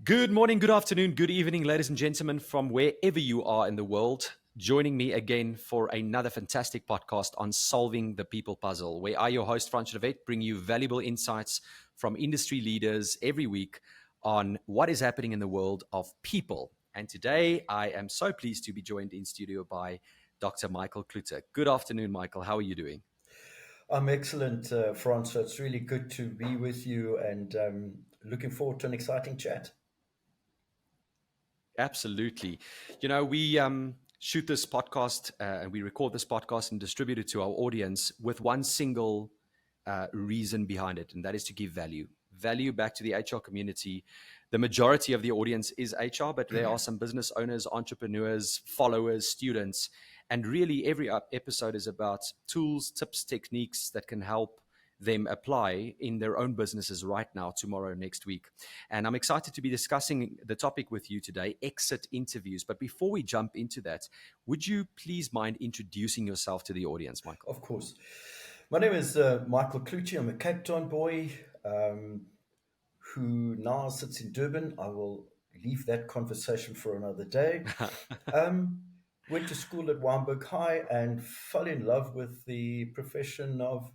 Good morning, good afternoon, good evening, ladies and gentlemen, from wherever you are in the world. Joining me again for another fantastic podcast on solving the people puzzle, where I, your host, Francois, bring you valuable insights from industry leaders every week on what is happening in the world of people. And today I am so pleased to be joined in studio by Dr. Michael Cloete. Good afternoon, Michael. How are you doing? I'm excellent, Francois. It's really good to be with you and looking forward to an exciting chat. Absolutely. We shoot this podcast and we record this podcast and distribute it to our audience with one single reason behind it, and that is to give value back to the HR community. The majority of the audience is HR, but there are some business owners, entrepreneurs, followers, students, and really every episode is about tools, tips, techniques that can help them apply in their own businesses right now, tomorrow, next week. And I'm excited to be discussing the topic with you today, exit interviews. But before we jump into that, would you please mind introducing yourself to the audience, Michael? Of course. My name is Michael Cloete. I'm a Cape Town boy um, who now sits in Durban. I will leave that conversation for another day. Um, Went to school at Wynberg High and fell in love with the profession of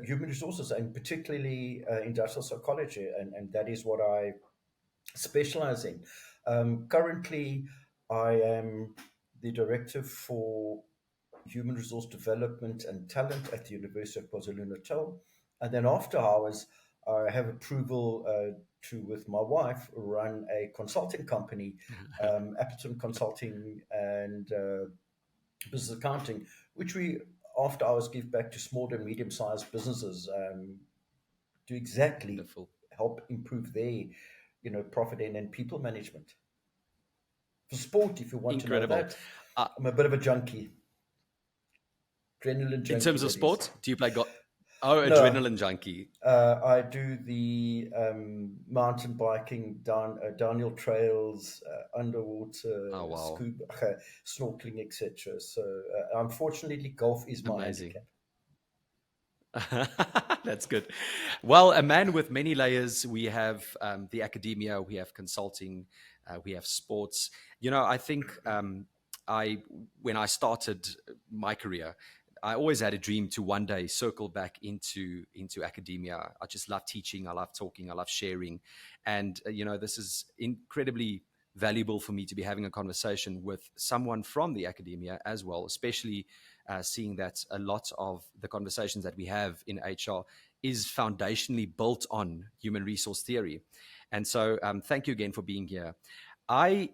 human resources and particularly industrial psychology. And that is what I specialize in. Currently, I am the director for human resource development and talent at the University of KwaZulu-Natal. And then after hours, I have approval to, with my wife, run a consulting company, Appleton Consulting and Business Accounting, which we after hours give back to small and medium-sized businesses to exactly Wonderful. help improve their, profit and people management. For sport, if you want to know Incredible. that, Uh, I'm a bit of a junkie, adrenaline in junkie, terms of that is. sport, do you play golf? Oh, No, adrenaline junkie. I do the mountain biking, downhill trails, underwater, Oh, wow. scuba, snorkeling, etc. So, unfortunately, golf is my Amazing. handicap. That's good. Well, a man with many layers. We have the academia, we have consulting, we have sports. I think I when I started my career, I always had a dream to one day circle back into academia. I just love teaching, I love talking, I love sharing, and this is incredibly valuable for me to be having a conversation with someone from the academia as well, especially seeing that a lot of the conversations that we have in HR is foundationally built on human resource theory. And so, thank you again for being here. I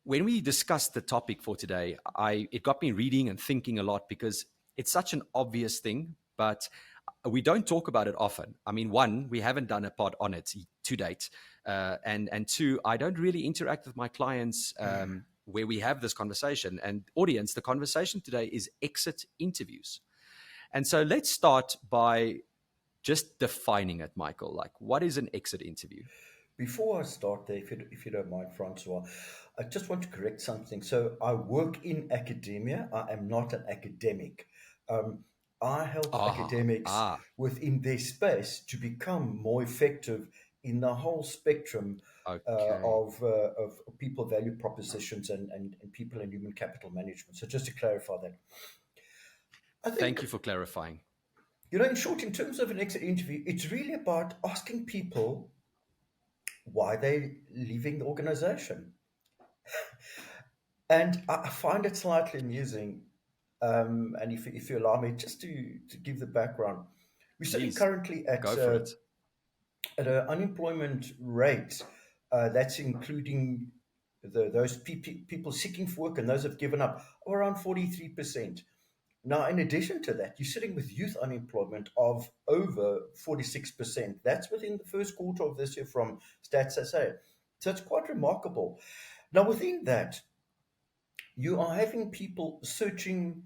When we discussed the topic for today, it got me reading and thinking a lot because it's such an obvious thing, but we don't talk about it often. I mean, one, we haven't done a pod on it to date, and two, I don't really interact with my clients where we have this conversation. And audience, the conversation today is exit interviews. And so let's start by just defining it, Michael. Like, what is an exit interview? Before I start there, if you don't mind, Francois, I just want to correct something. So I work in academia. I am not an academic. Um, I help Ah, academics ah, within their space to become more effective in the whole spectrum okay. of people value propositions and people and human capital management. So just to clarify that, I think, Thank you for clarifying. in short, in terms of an exit interview, it's really about asking people why they're leaving the organization. And I find it slightly amusing. And if you allow me, just to give the background, we're sitting Please currently go for it. at an unemployment rate that's including those people seeking for work and those who've given up, of around 43%. Now, in addition to that, you're sitting with youth unemployment of over 46%. That's within the first quarter of this year from Stats SA. So it's quite remarkable. Now, within that, you are having people searching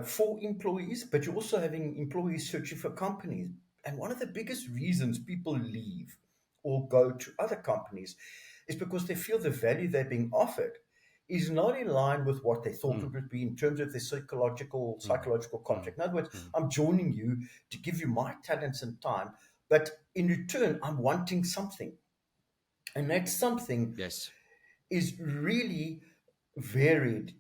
for employees, but you're also having employees searching for companies. And one of the biggest reasons people leave or go to other companies is because they feel the value they're being offered is not in line with what they thought it Mm, would be in terms of the mm, psychological mm, contract. In other words, mm. I'm joining you to give you my talents and time, but in return, I'm wanting something. And that's something Yes. is really varied.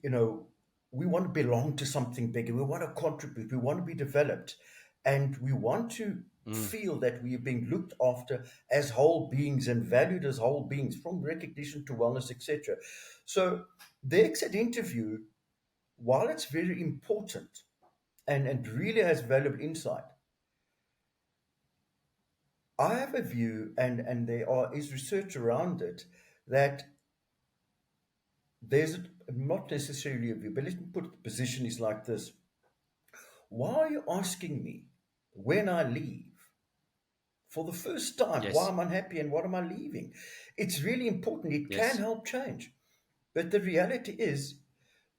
We want to belong to something bigger. We want to contribute. We want to be developed. And we want to Mm, feel that we are being looked after as whole beings and valued as whole beings, from recognition to wellness, etc. So the exit interview, while it's very important and really has valuable insight, I have a view, and is research around it, that there's not necessarily a view, but let me put the position is like this. Why are you asking me when I leave for the first time why yes. I'm unhappy and what am I leaving? It's really important. It can Yes. help change. But the reality is,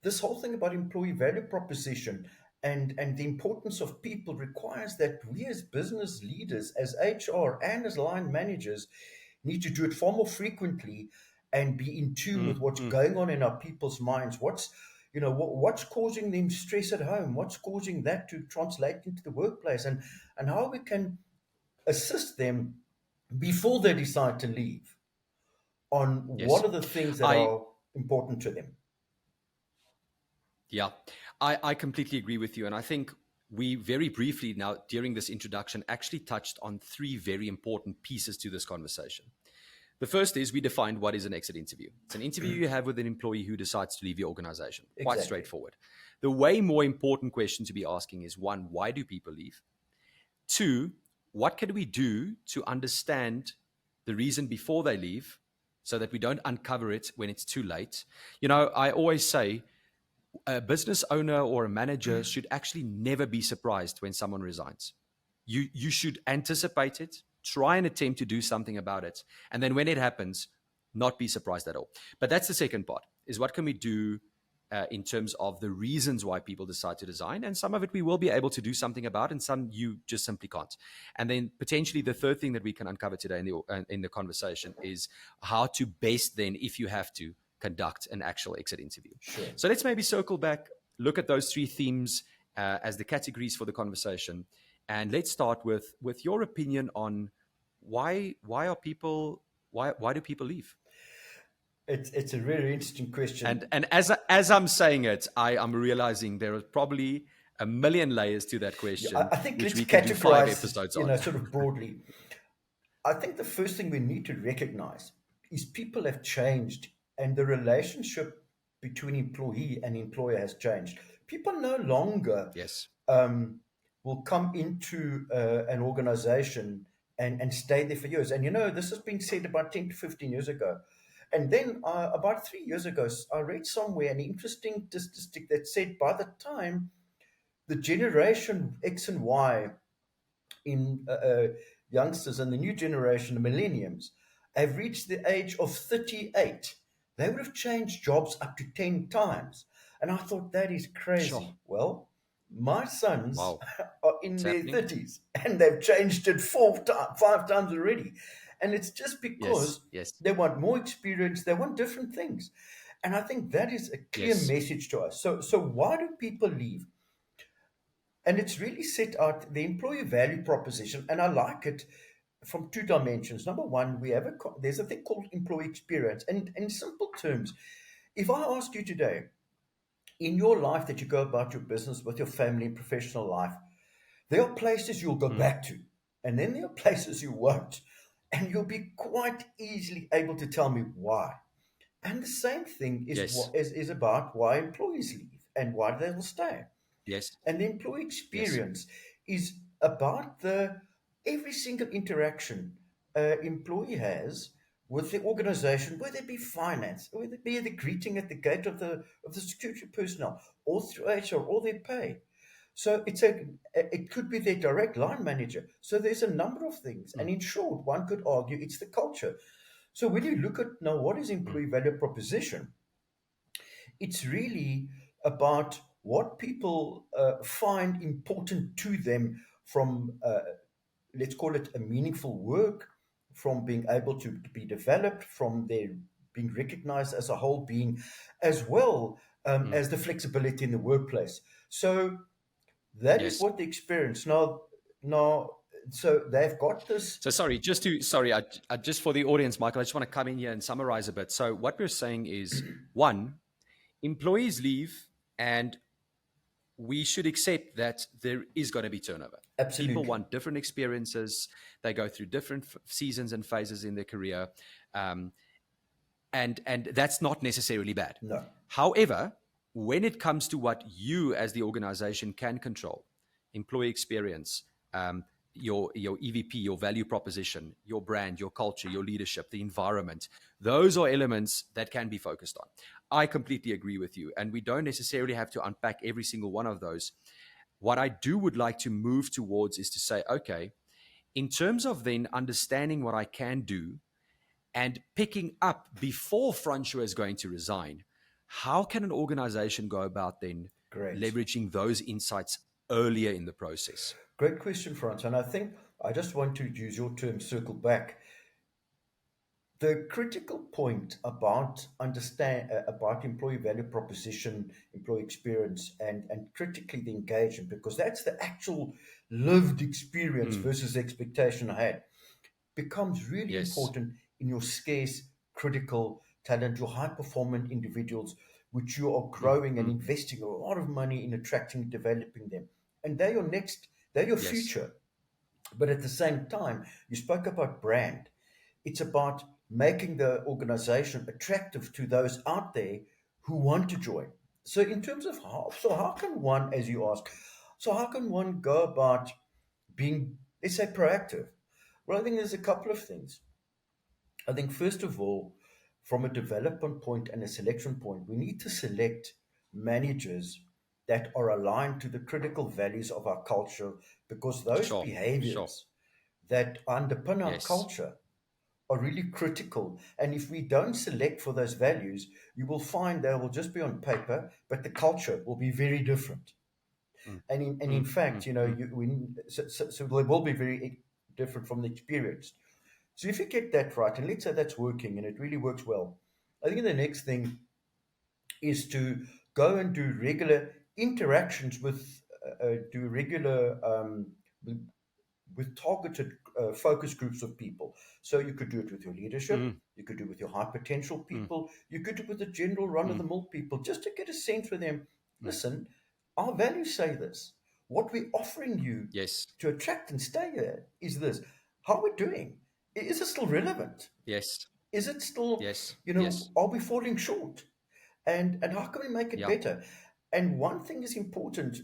this whole thing about employee value proposition and the importance of people requires that we as business leaders, as HR and as line managers, need to do it far more frequently and be in tune Mm, with what's mm, going on in our people's minds. What's causing them stress at home? What's causing that to translate into the workplace? And how we can assist them before they decide to leave on what yes. are the things that I are important to them. Yeah, I completely agree with you. And I think we very briefly now during this introduction actually touched on three very important pieces to this conversation. The first is we defined what is an exit interview. It's an interview you have with an employee who decides to leave your organization. Quite Exactly. straightforward. The way more important question to be asking is one, why do people leave? Two, what can we do to understand the reason before they leave so that we don't uncover it when it's too late? I always say a business owner or a manager should actually never be surprised when someone resigns. You should anticipate it, try and attempt to do something about it, and then when it happens, not be surprised at all. But that's the second part: is what can we do in terms of the reasons why people decide to resign, and some of it we will be able to do something about, and some you just simply can't. And then potentially the third thing that we can uncover today in the conversation is how to best then, if you have to, conduct an actual exit interview. Sure. So let's maybe circle back, look at those three themes as the categories for the conversation, and let's start with your opinion on why are people why do people leave? It's a very interesting question. And as I'm saying it, I'm realizing there are probably a million layers to that Yeah, question, I think which let's we can do 5 categorize, episodes on. sort of broadly. I think the first thing we need to recognize is people have changed and the relationship between employee and employer has changed. People no longer Yes. um, will come into an organization and stay there for years. And this has been said about 10 to 15 years ago. And then about 3 years ago, I read somewhere an interesting statistic that said by the time the generation X and Y in youngsters and the new generation, the millenniums, have reached the age of 38, they would have changed jobs up to 10 times. And I thought that is Sure. crazy. Well, my sons Wow. are in It's their happening. 30s and they've changed it 5 times already. And it's just Yes. because Yes. they want more experience, they want different things. And I think that is a clear Yes. message to us. So why do people leave? And it's really set out the employee value proposition, and I like it from two dimensions. Number one, there's a thing called employee experience, and in simple terms, if I ask you today, in your life that you go about your business with your family and professional life, there are places you'll go Mm. back to, and then there are places you won't, and you'll be quite easily able to tell me why. And the same thing is Yes. is about why employees leave and why they will stay. Yes. And the employee Yes. experience is about the every single interaction an employee has with the organization, whether it be finance, whether it be the greeting at the gate of the security personnel, or through HR, or their pay. So it could be their direct line manager. So there's a number of things, and Mm. in short, one could argue it's the culture. So when you look at now what is Mm. employee value proposition, it's really about what people find important to them from, let's call it a meaningful work, from being able to be developed, from their being recognized as a whole being, as well Mm. as the flexibility in the workplace. So that is Yes. what they experience. Now, So they've got this. So sorry, just for the audience, Michael, I just want to come in here and summarize a bit. So what we're saying is, one, employees leave, and we should accept that there is going to be turnover. People Absolutely. want different experiences. They go through different seasons and phases in their career, um, and that's not necessarily bad. No. However, when it comes to what you as the organization can control, employee experience, your EVP, your value proposition, your brand, your culture, your leadership, the environment, those are elements that can be focused on. I completely agree with you, and we don't necessarily have to unpack every single one of those. What I do would like to move towards is to say, okay, in terms of then understanding what I can do and picking up before Francois is going to resign, how can an organization go about then Great. leveraging those insights earlier in the process? Great question, Franz. And I think I just want to use your term circle back. The critical point about about employee value proposition, employee experience, and critically the engagement, because that's the actual lived experience Mm, versus the expectation I had, becomes really yes. important in your scarce, critical talent, your high performing individuals, which you are Mm, growing and mm, investing a lot of money in attracting and developing them. And they're your yes. future. But at the same time, you spoke about brand. It's about making the organization attractive to those out there who want to join. So, in terms of how can one, as you ask, so how can one go about being, let's say, proactive? Well, I think there's a couple of things. I think, first of all, from a development point and a selection point, we need to select managers that are aligned to the critical values of our culture because those Sure. Sure. behaviors that underpin our Yes. culture are really critical. And if we don't select for those values, you will find they will just be on paper, but the culture will be very different. Mm, And in mm, fact, mm, mm. so they will be very different from the experience. So if you get that right, and let's say that's working and it really works well, I think the next thing is to go and do regular interactions with, do regular with targeted focus groups of people. So you could do it with your leadership, Mm, you could do it with your high potential mm, people, you could do it with the general run of the mm, mill people, just to get a sense for them. mm. Listen, our values say this. What we're offering you Yes. to attract and stay here is this. How are we doing? Is it still relevant? Yes. Is it still, Yes. Yes. are we falling short? And how can we make it Yeah. better? And one thing is important,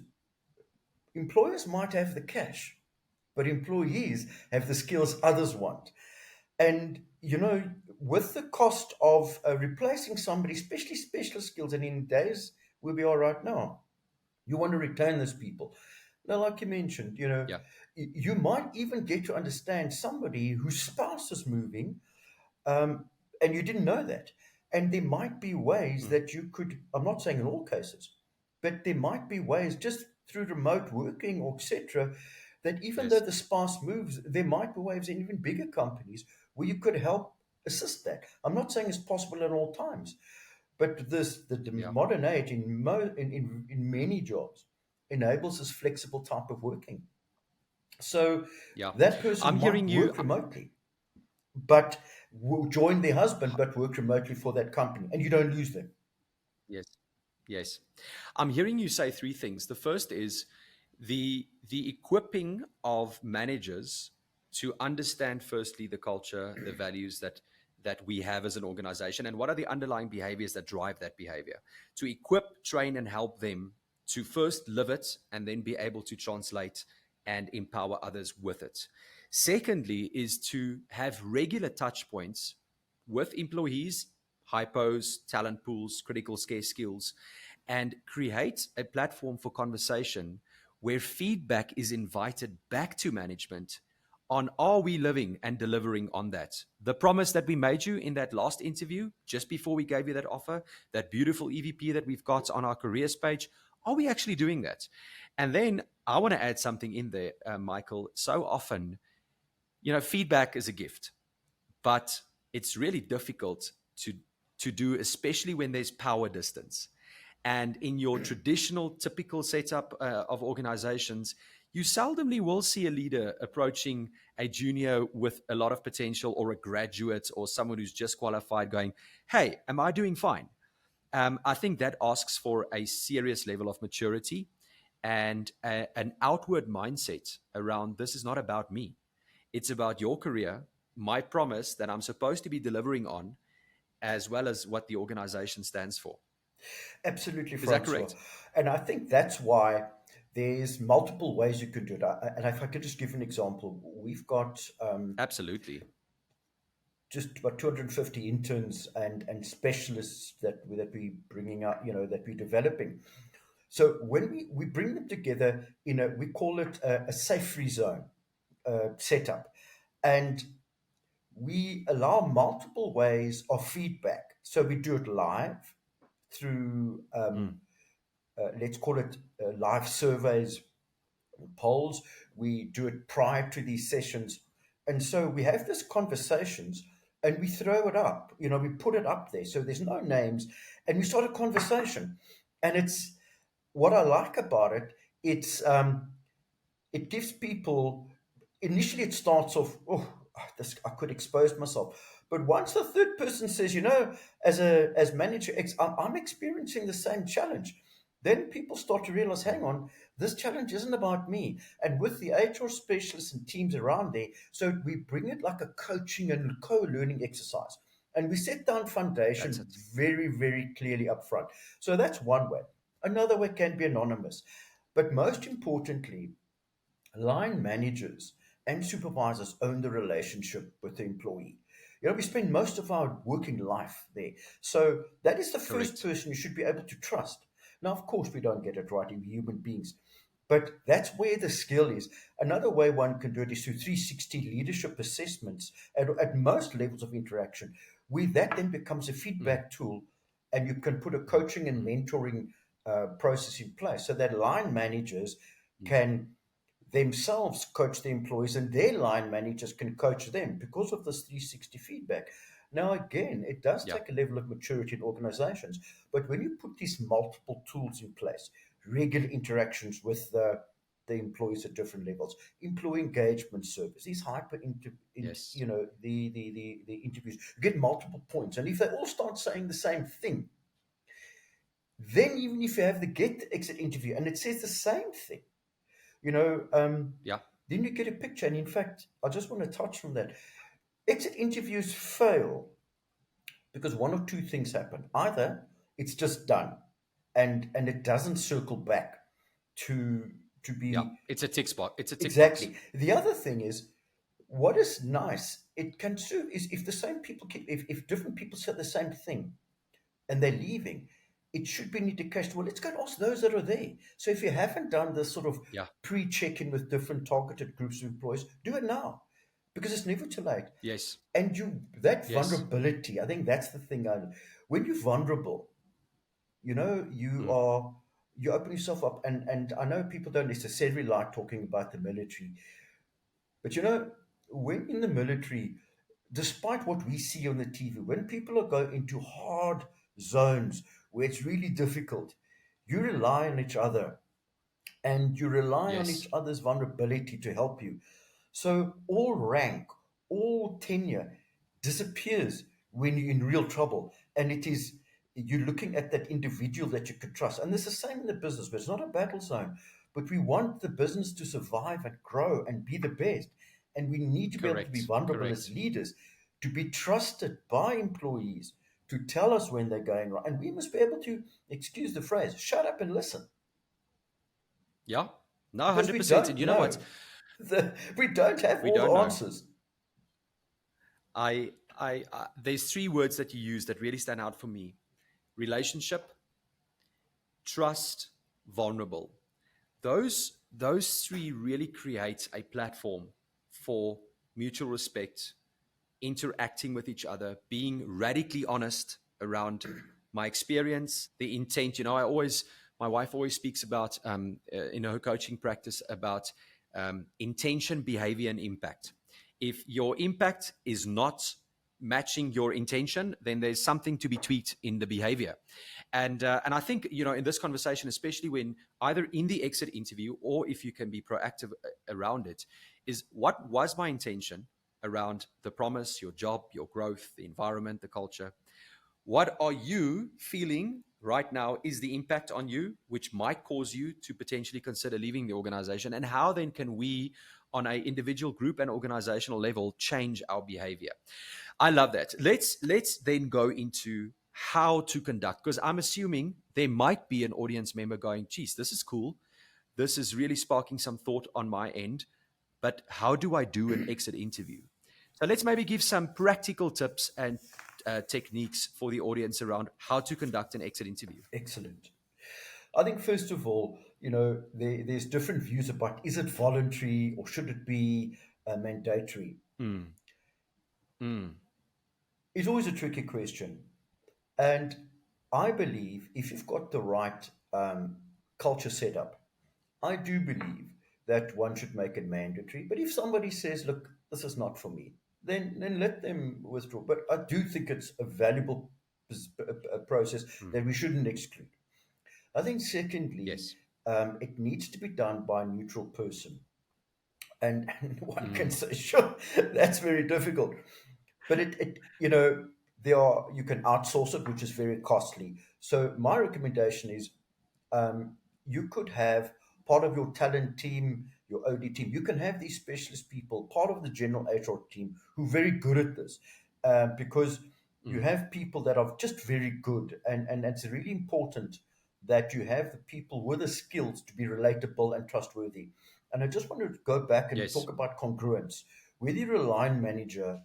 employers might have the cash, but employees have the skills others want. And, with the cost of replacing somebody, especially specialist skills, and in days where we are right now, you want to retain those people. Now, like you mentioned, Yeah. you might even get to understand somebody whose spouse is moving, um, and you didn't know that. And there might be ways Mm. that you could, I'm not saying in all cases, but there might be ways just through remote working or etc. that even though Yes. the spouse moves, there might be ways in even bigger companies where you could help assist that. I'm not saying it's possible at all times, but the Yeah. modern age in many jobs enables this flexible type of working. So Yeah. that I'm person might hearing you. work remotely but will join their husband but work remotely for that company and you don't lose them. Yes. Yes. I'm hearing you say three things. The first is the equipping of managers to understand firstly the culture, the values that we have as an organization, and what are the underlying behaviors that drive that behavior. To equip, train, and help them to first live it and then be able to translate and empower others with it. Secondly, is to have regular touch points with employees, hypos, talent pools, critical scarce skills, and create a platform for conversation where feedback is invited back to management on are we living and delivering on that? The promise that we made you in that last interview, just before we gave you that offer, that beautiful EVP that we've got on our careers page, are we actually doing that? And then I want to add something in there, Michael. So often, feedback is a gift, but it's really difficult to do, especially when there's power distance. And in your traditional, typical setup of organizations, you seldomly will see a leader approaching a junior with a lot of potential, or a graduate, or someone who's just qualified, going, "Hey, am I doing fine?" I think that asks for a serious level of maturity and an outward mindset around, this is not about me. It's about your career, my promise that I'm supposed to be delivering on, as well as what the organization stands for. Absolutely, Is that Francois. correct? And I think that's why there's multiple ways you could do it. And if I could just give an example, we've got Absolutely. just about 250 interns and specialists that we're bringing out, that we're developing. So when we bring them together we call it a safe free zone setup. And we allow multiple ways of feedback. So we do it live through, Mm, let's call it live surveys, polls. We do it prior to these sessions. And so we have these conversations and we throw it up, we put it up there. So there's no names and we start a conversation. And it's what I like about it. It gives people, initially it starts off, oh, this, I could expose myself. But once the third person says, as manager X, I'm experiencing the same challenge, then people start to realize, mm, hang on, this challenge isn't about me. And with the HR specialists and teams around there, so we bring it like a coaching and co-learning exercise. And we set down that's foundation it. very, very clearly up front. So that's one way. Another way can be anonymous. But most importantly, line managers and supervisors own the relationship with the employee. We spend most of our working life there. So that is the first Correct. person you should be able to trust. Now, of course, we don't get it right in human beings, but that's where the skill is. Another way one can do it is through 360 leadership assessments at most levels of interaction, where that then becomes a Mm, feedback tool and you can put a mm, coaching and mm, mentoring process in place so that line managers mm. can themselves coach the employees and their line managers can coach them because of this 360 feedback. Now, again, it does Yeah. take a level of maturity in organizations, but when you put these multiple tools in place, regular interactions with the employees at different levels, employee engagement surveys, these Yes. the interviews, you get multiple points. And if they all start saying the same thing, then even if you have the get exit interview and it says the same thing, you know, um, Yeah. then you get a picture. And in fact, I just want to touch on that. Exit interviews fail because one or two things happen. Either it's just done and it doesn't circle back to to Yeah. be It's a tick spot. It's a tick box. exactly. The other thing is what is nice, it can serve is if the same people keep if different people say the same thing and they're leaving, it should be an indication. Well, let's go and ask those that are there. So if you haven't done this sort of Yeah. pre-check-in with different targeted groups of employees, do it now because it's never too late. Yes. And that Yes. vulnerability, I think that's the thing. When you're vulnerable, you Mm, are you open yourself up. And I know people don't necessarily like talking about the military, but when in the military, despite what we see on the TV, when people are going into hard zones where it's really difficult, you rely on each other and you rely on each yes. other's vulnerability to help you. So all rank, all tenure disappears when you're in real trouble. And you're looking at that individual that you could trust. And it's the same in the business, but it's not a battle zone. But we want the business to survive and grow and be the best. And we need to be able to be Correct. vulnerable as Correct. leaders, to be trusted by employees, to tell us when they're going wrong. And we must be able to, excuse the phrase, shut up and listen Yeah. No, because we 100%. And don't you know what? know. We don't have We all the don't know. answers. There's three words that you use that really stand out for me: relationship, trust, vulnerable. Those three really create a platform for mutual respect, interacting with each other, being radically honest around my experience, the intent. My wife always speaks about in her coaching practice about intention, behavior, and impact. If your impact is not matching your intention, then there's something to be tweaked in the behavior. And I think, in this conversation, especially when either in the exit interview or if you can be proactive around it, is what was my intention around the promise, your job, your growth, the environment, the culture. What are you feeling right now is the impact on you, which might cause you to potentially consider leaving the organization? And how then can we, on a individual, group, and organizational level, change our behavior? I love that. Let's then go into how to conduct, because I'm assuming there might be an audience member going, geez, this is cool. This is really sparking some thought on my end, but how do I do an exit interview? So let's maybe give some practical tips and techniques for the audience around how to conduct an exit interview. Excellent. I think first of all, there's different views about is it voluntary or should it be mandatory. Mm, mm, It's always a tricky question, and I believe if you've got the right culture set up, I do believe that one should make it mandatory. But if somebody says, "Look, this is not for me," then let them withdraw. But I do think it's a valuable process mm. that we shouldn't exclude. I think, secondly, Yes. it needs to be done by a neutral person. And one can Mm, say, sure, that's very difficult. But there are, you can outsource it, which is very costly. So my recommendation is um, you could have part of your talent team, your OD team. You can have these specialist people, part of the general HR team, who are very good at this, because you mm. have people that are just very good, and it's really important that you have the people with the skills to be relatable and trustworthy. And I just wanted to go back and Yes. talk about congruence. Whether you're a line manager,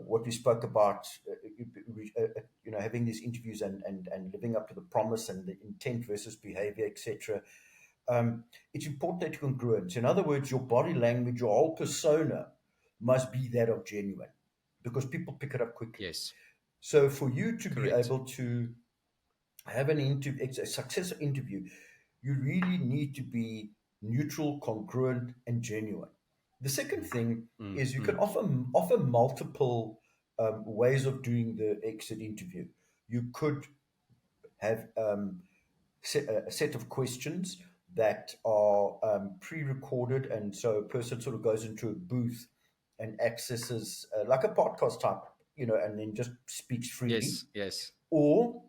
what we spoke about, having these interviews and living up to the promise and the intent versus behavior, etc. It's important that you're congruent. In other words, your body language, your whole persona must be that of genuine because people pick it up quickly. Yes. So for you to be Correct. able to have an interview, a successful interview, you really need to be neutral, congruent, and genuine. The second Mm, thing mm, is you can mm. offer multiple ways of doing the exit interview. You could have a set of questions that are pre-recorded, and so a person sort of goes into a booth and accesses like a podcast type, and then just speaks freely, Yes. Yes. or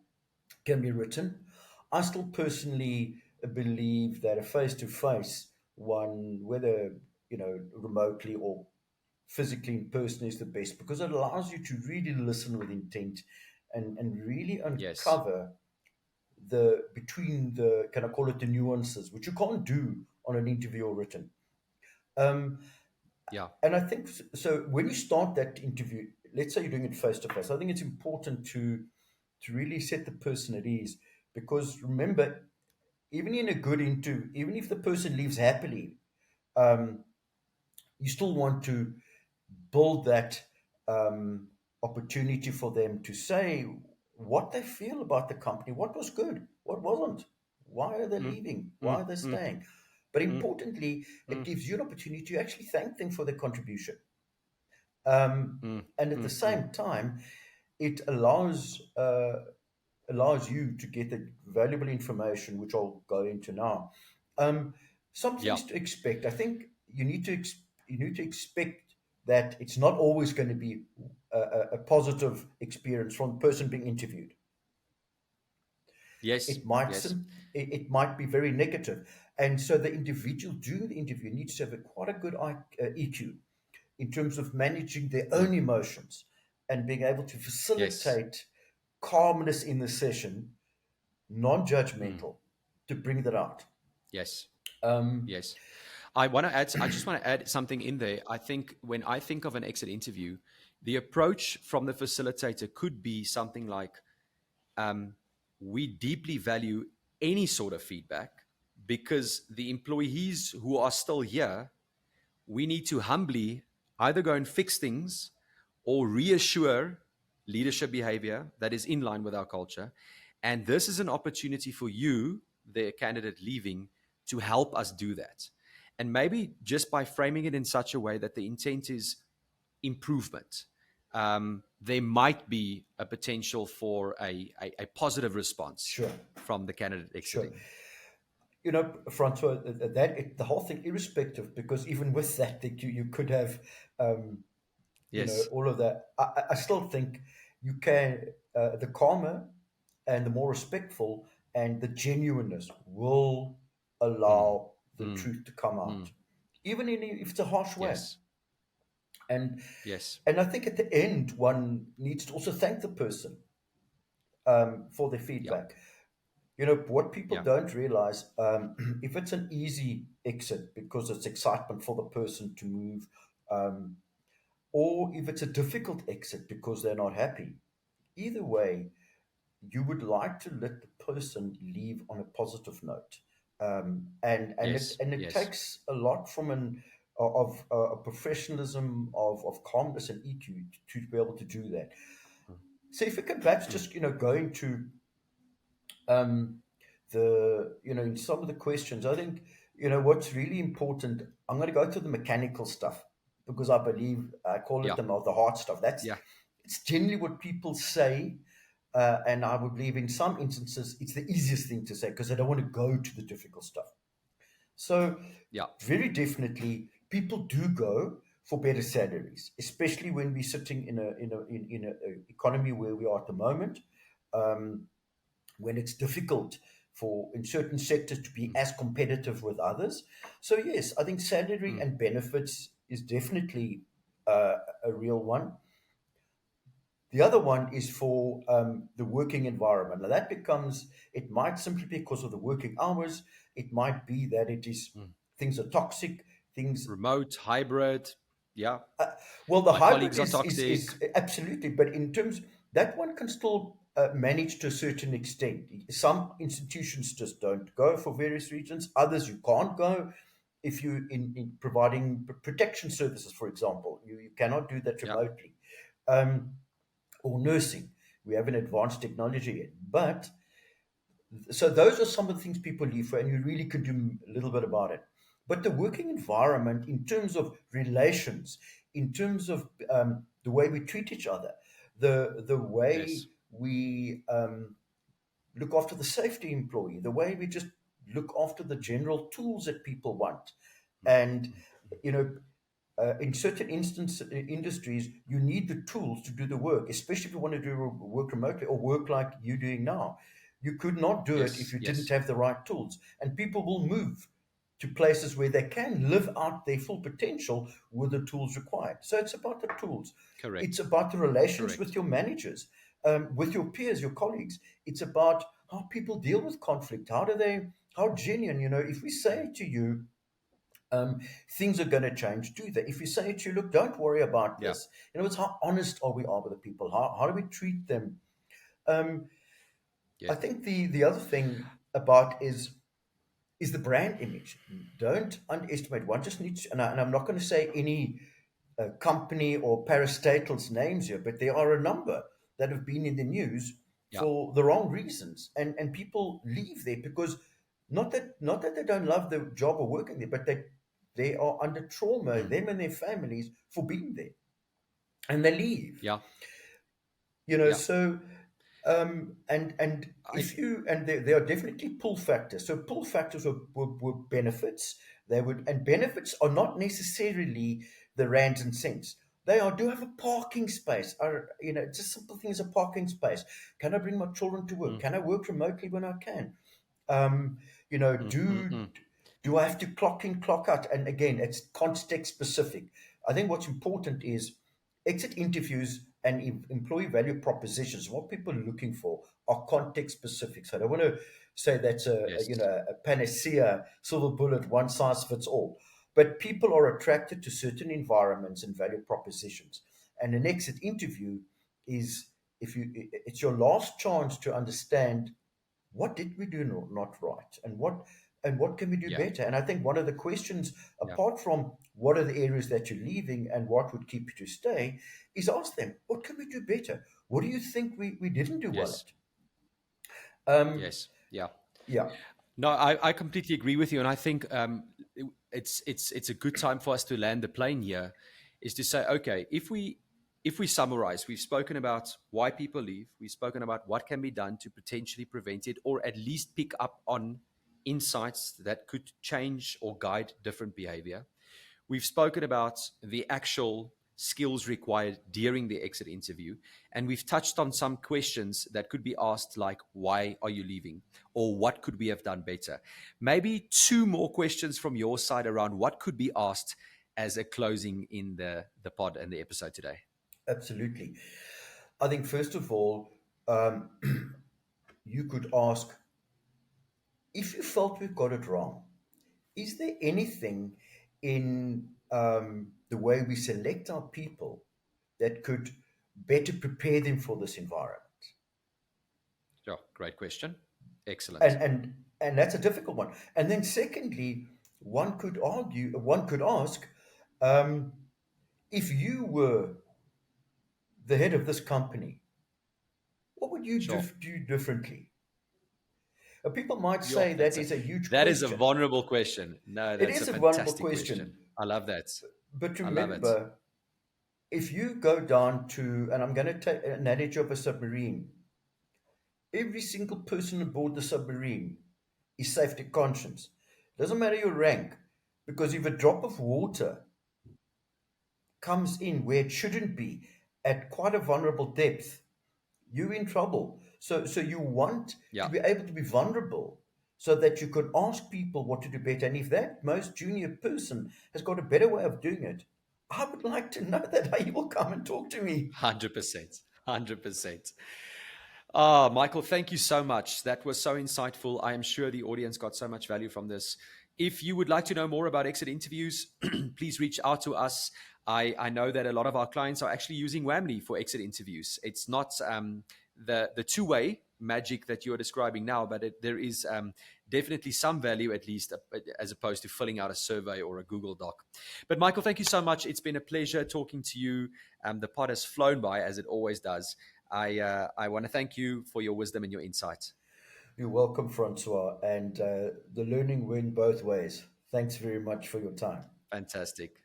can be written. I still personally believe that a face-to-face one, whether remotely or physically in person, is the best because it allows you to really listen with intent and really Yes. uncover the between the, can I call it, the nuances, which you can't do on an interview or written. Um, Yeah. and I think so. When you start that interview, let's say you're doing it face to face, I think it's important to really set the person at ease because remember, even in a good interview, even if the person leaves happily, um, you still want to build that opportunity for them to say what they feel about the company, what was good, what wasn't, why are they Mm, leaving, why mm, are they mm, staying. But mm, importantly, it mm, gives you an opportunity to actually thank them for their contribution. Um, mm, and at the mm, mm. same time, it allows you to get the valuable information, which I'll go into now. Um, some Yeah. things to expect. I think you need to expect that it's not always going to be a positive experience from the person being interviewed. Yes. It might Yes. it might be very negative, and so the individual doing the interview needs to have quite a good EQ in terms of managing their Mm. own emotions and being able to Yes. facilitate calmness in the session, Mm. non-judgmental, to bring that out. Yes. Um, Yes. I want to add, I just want to add something in there. I think when I think of an exit interview, the approach from the facilitator could be something like, um, we deeply value any sort of feedback because the employees who are still here, we need to humbly either go and fix things or reassure leadership behavior that is in line with our culture. And this is an opportunity for you, the candidate leaving, to help us do that. And maybe just by framing it in such a way that the intent is improvement. there might be a potential for a positive response Sure, from the candidate sure. exiting. Francois, the whole thing, irrespective, because even with that, you could have, um, Yes. all of that. I still think you can, the calmer and the more respectful and the genuineness will Mm, allow the mm, truth to come out, mm. even if it's a harsh way. Yes. And Yes. and I think at the end, one needs to also thank the person, for their Yeah. feedback. What people Yeah. don't realize, if it's an easy exit because it's excitement for the person to move, um, or if it's a difficult exit because they're not happy, either way, you would like to let the person leave on a positive note. Yes. And it Yes. takes a lot from of a professionalism, of calmness and EQ to be able to do that. Mm, So if we could perhaps mm. just go into, um, in some of the questions, I think, what's really important. I'm going to go to the mechanical stuff because I believe I call it Yeah. the hard stuff. Yeah. It's generally what people say, and I would believe in some instances it's the easiest thing to say because they don't want to go to the difficult stuff. So, Yeah. very definitely, people do go for better salaries, especially when we're sitting in a economy where we are at the moment. Um, when it's difficult for in certain sectors to be Mm, as competitive with others. So yes, I think salary mm, and benefits is definitely a real one. The other one is for, the working environment. Now that becomes, it might simply be because of the working hours. It might be that it is, mm. things are toxic. Things Remote, hybrid. Yeah. Well, the My hybrid colleagues are is toxic. absolutely, but in terms that one can still, manage to a certain extent. Some institutions just don't go for various reasons. Others you can't go if you in providing protection services, for example. You cannot do that Yeah. remotely, um, or nursing. We have an advanced technology yet, but so those are some of the things people leave for, and you really could do a little bit about it. But the working environment, in terms of relations, in terms of, the way we treat each other, the way Yes. we, look after the safety employee, the way we just look after the general tools that people want, Mm, and mm, mm. you know in certain industries, you need the tools to do the work, especially if you want to do work remotely or work like you're doing now. You could not do it if Yes. you didn't Yes. have the right tools. And people will move to places where they can live out their full potential with the tools required. So it's about the tools. It's Correct. about the relations with Correct. your managers, with your peers, your colleagues. It's about how people deal with conflict. How genuine, if we Mm, say to you, um, things are going to change. Do that. If you say to you, look, don't worry about yeah. this. It's how honest are we are with the people? How do we treat them? Um, I Yes. think the other thing about is the brand image. Don't underestimate. One just needs, and I'm not going to say any company or parastatals names here, but there are a number that have been in the news Yeah. for the wrong reasons, and people leave there because not that they don't love the job or working there, but they are under trauma, Mm, them and their families, for being there, and they leave. yeah. Yeah. So, and I. if you and there are definitely pull factors. So pull factors were benefits. They would and benefits are not necessarily the rands and cents. They are do have a parking space. Or it's a simple thing as a parking space. Can I bring my children to work? Mm, Can I work remotely when I can? Um, you know, mm, mm, do mm. do I have to clock in, clock out? And again, it's context specific. I think what's important is exit interviews and employee value propositions. What people are looking for are context specific. So I don't want to say that's Yes. a panacea, silver bullet, one size fits all. But people are attracted to certain environments and value propositions. And an exit interview is if you it's your last chance to understand what did we do not right, and what can we do Yeah. better. And I think one of the questions, Yeah. apart from what are the areas that you're leaving and what would keep you to stay, is ask them, what can we do better? What do you think we didn't do well Yes. at? Yes. Yeah. Yeah. No, I completely agree with you, and I think it's a good time for us to land the plane here, is to say, okay, if we if we summarize, we've spoken about why people leave, we've spoken about what can be done to potentially prevent it, or at least pick up on insights that could change or guide different behavior. We've spoken about the actual skills required during the exit interview, and we've touched on some questions that could be asked, like, why are you leaving? Or what could we have done better? Maybe two more questions from your side around what could be asked as a closing in the pod and the episode today. Absolutely. I think, first of all, um, you could ask, if you felt we've got it wrong, is there anything in the way we select our people that could better prepare them for this environment? Yeah, great question. And Excellent. and and that's a difficult one. And then secondly, one could ask, um, if you were the head of this company, what would you Sure. do differently? People might Yeah, say that is a huge that is a question. vulnerable question. No, It that's a is a vulnerable fantastic question. question. I love that. But I love it. remember, if you go down to, and I'm going to take an analogy of a submarine, every single person aboard the submarine is safety conscious. Doesn't matter your rank, because if a drop of water comes in where it shouldn't be at quite a vulnerable depth, you're in trouble. So you want to Yeah, be able to be vulnerable so that you can ask people what to do better. And if that most junior person has got a better way of doing it, I would like to know that he will come and talk to me. 100%. 100%. Ah, Michael, thank you so much. That was so insightful. I am sure the audience got so much value from this. If you would like to know more about exit interviews, please reach out to us. I know that a lot of our clients are actually using Whamly for exit interviews. It's not the two-way magic that you're describing now, but there is definitely some value, at least, as opposed to filling out a survey or a Google Doc. But Michael, thank you so much. It's been a pleasure talking to you. The pod has flown by, as it always does. I want to thank you for your wisdom and your insight. You're welcome, Francois. And the learning went both ways. Thanks very much for your time. Fantastic.